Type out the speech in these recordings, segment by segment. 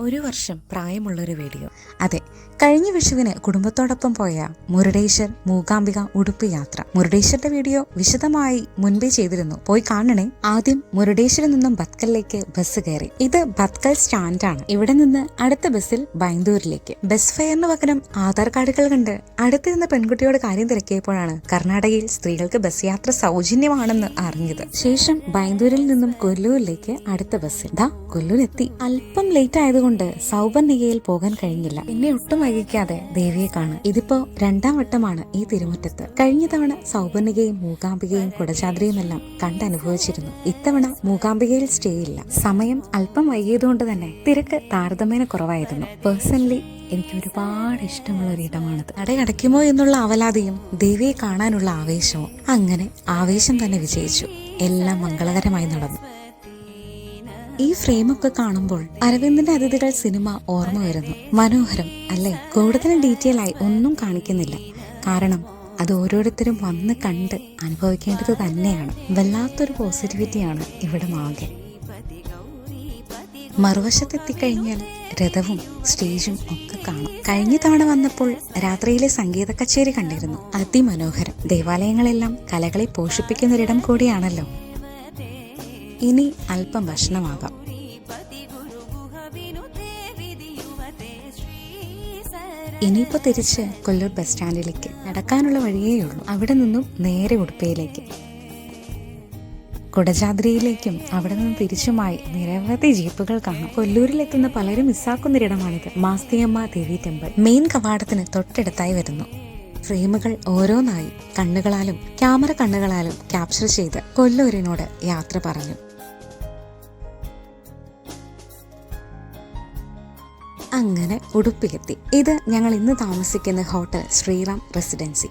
ഒരു വർഷം പ്രായമുള്ളൊരു വീഡിയോ. അതെ, കഴിഞ്ഞ വിഷുവിന് കുടുംബത്തോടൊപ്പം പോയ മുരുടേശ്വർ മൂകാംബിക ഉടുപ്പി യാത്ര. മുരുടേശ്വരുടെ വീഡിയോ വിശദമായി മുൻപേ ചെയ്തിരുന്നു, പോയി കാണണേ. ആദ്യം മുരുടേശ്വരിൽ നിന്നും ബത്കലിലേക്ക് ബസ് കയറി. ഇത് ബത്കൽ സ്റ്റാൻഡാണ്. ഇവിടെ നിന്ന് അടുത്ത ബസ്സിൽ ബൈന്ദൂരിലേക്ക്. ബസ് ഫെയറിന് പകരം ആധാർ കാർഡുകൾ കണ്ട് അടുത്തിരുന്ന പെൺകുട്ടിയോട് കാര്യം തിരക്കിയപ്പോഴാണ് കർണാടകയിൽ സ്ത്രീകൾക്ക് ബസ് യാത്ര സൗജന്യമാണെന്ന് അറിഞ്ഞത്. ശേഷം ബൈന്ദൂരിൽ നിന്നും കൊല്ലൂരിലേക്ക് അടുത്ത ബസ്സിൽ. കൊല്ലൂരെത്തി. അല്പം ലേറ്റ് ആയതുകൊണ്ട് സൗപർണികയിൽ പോകാൻ കഴിഞ്ഞില്ല. പിന്നെ ഒട്ടും വൈകിക്കാതെ ദേവിയെ കാണാൻ. ഇതിപ്പോ രണ്ടാം വട്ടമാണ് ഈ തിരുമുറ്റത്ത്. കഴിഞ്ഞ തവണ സൗപർണികയും മൂകാംബികയും കുടജാദ്രിയും എല്ലാം കണ്ടനുഭവിച്ചിരുന്നു. ഇത്തവണ മൂകാംബികയിൽ സ്റ്റേ ഇല്ല. സമയം അല്പം വൈകിയതുകൊണ്ട് തന്നെ തിരക്ക് താരതമ്യേന കുറവായിരുന്നു. പേഴ്സണലി എനിക്ക് ഒരുപാട് ഇഷ്ടമുള്ള ഒരിടമാണത്. നടയടയ്ക്കുമോ എന്നുള്ള അവലാതിയും ദേവിയെ കാണാനുള്ള ആവേശവും. അങ്ങനെ ആവേശം തന്നെ വിജയിച്ചു. എല്ലാം മംഗളകരമായി നടന്നു. ഈ ഫ്രെയിമൊക്കെ കാണുമ്പോൾ അരവിന്ദിന്റെ അതിഥികൾ സിനിമ ഓർമ്മ വരുന്നു. മനോഹരം അല്ലേ? കൂടുതൽ ഡീറ്റെയിൽ ആയി ഒന്നും കാണിക്കുന്നില്ല, കാരണം അത് ഓരോരുത്തരും വന്ന് കണ്ട് അനുഭവിക്കേണ്ടത് തന്നെയാണ്. വല്ലാത്തൊരു പോസിറ്റിവിറ്റിയാണ് ഇവിടെ ആകെ. മറുവശത്തെത്തിക്കഴിഞ്ഞാൽ രഥവും സ്റ്റേജും ഒക്കെ കാണും. കഴിഞ്ഞ തവണ വന്നപ്പോൾ രാത്രിയിലെ സംഗീത കച്ചേരി കണ്ടിരുന്നു. അതിമനോഹരം. ദേവാലയങ്ങളെല്ലാം കലകളെ പോഷിപ്പിക്കുന്നൊരിടം കൂടിയാണല്ലോ. ഇനി അല്പം ഭക്ഷണമാകാം. ഇനിയിപ്പോ തിരിച്ച് കൊല്ലൂർ ബസ് സ്റ്റാൻഡിലേക്ക് നടക്കാനുള്ള വഴിയേ ഉള്ളൂ. അവിടെ നിന്നും നേരെ ഉടുപ്പിയിലേക്ക്, കുടജാദ്രിയിലേക്കും അവിടെ നിന്നും തിരിച്ചുമായി നിരവധി ജീപ്പുകൾ കാണാം. കൊല്ലൂരിലെത്തുന്ന പലരും മിസ്സാക്കുന്നൊരിടമാണിത്. മാസ്തിയമ്മ ദേവി ടെമ്പിൾ മെയിൻ കവാടത്തിന് തൊട്ടടുത്തായി വരുന്നു. ഫ്രെയിമുകൾ ഓരോന്നായി കണ്ണുകളാലും ക്യാമറ കണ്ണുകളാലും ക്യാപ്ചർ ചെയ്ത് കൊല്ലൂരിനോട് യാത്ര പറഞ്ഞു. അങ്ങനെ ഉടുപ്പിലെത്തി. ഇത് ഞങ്ങൾ ഇന്ന് താമസിക്കുന്ന ഹോട്ടൽ ശ്രീറാം റെസിഡൻസി.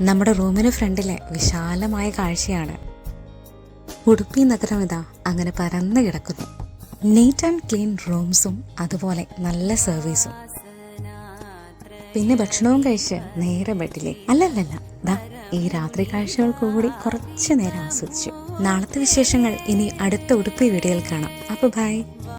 നമ്മുടെ റൂമിന് ഫ്രണ്ടിലെ വിശാലമായ കാഴ്ചയാണ്. ഉടുപ്പി നഗരം ഇതാ അങ്ങനെ പരന്നു കിടക്കുന്നു. നീറ്റ് ആൻഡ് ക്ലീൻ റൂംസും അതുപോലെ നല്ല സർവീസും. പിന്നെ ഭക്ഷണവും കഴിച്ച് നേരെ ബെഡിലേക്ക്. അല്ലല്ല, ഈ രാത്രി കാഴ്ചകൾ കൂടി കുറച്ചു നേരം ആസ്വദിച്ചു. നാളത്തെ വിശേഷങ്ങൾ ഇനി അടുത്ത ഉടുപ്പി വീഡിയോയിൽ കാണാം. അപ്പൊ ബൈ.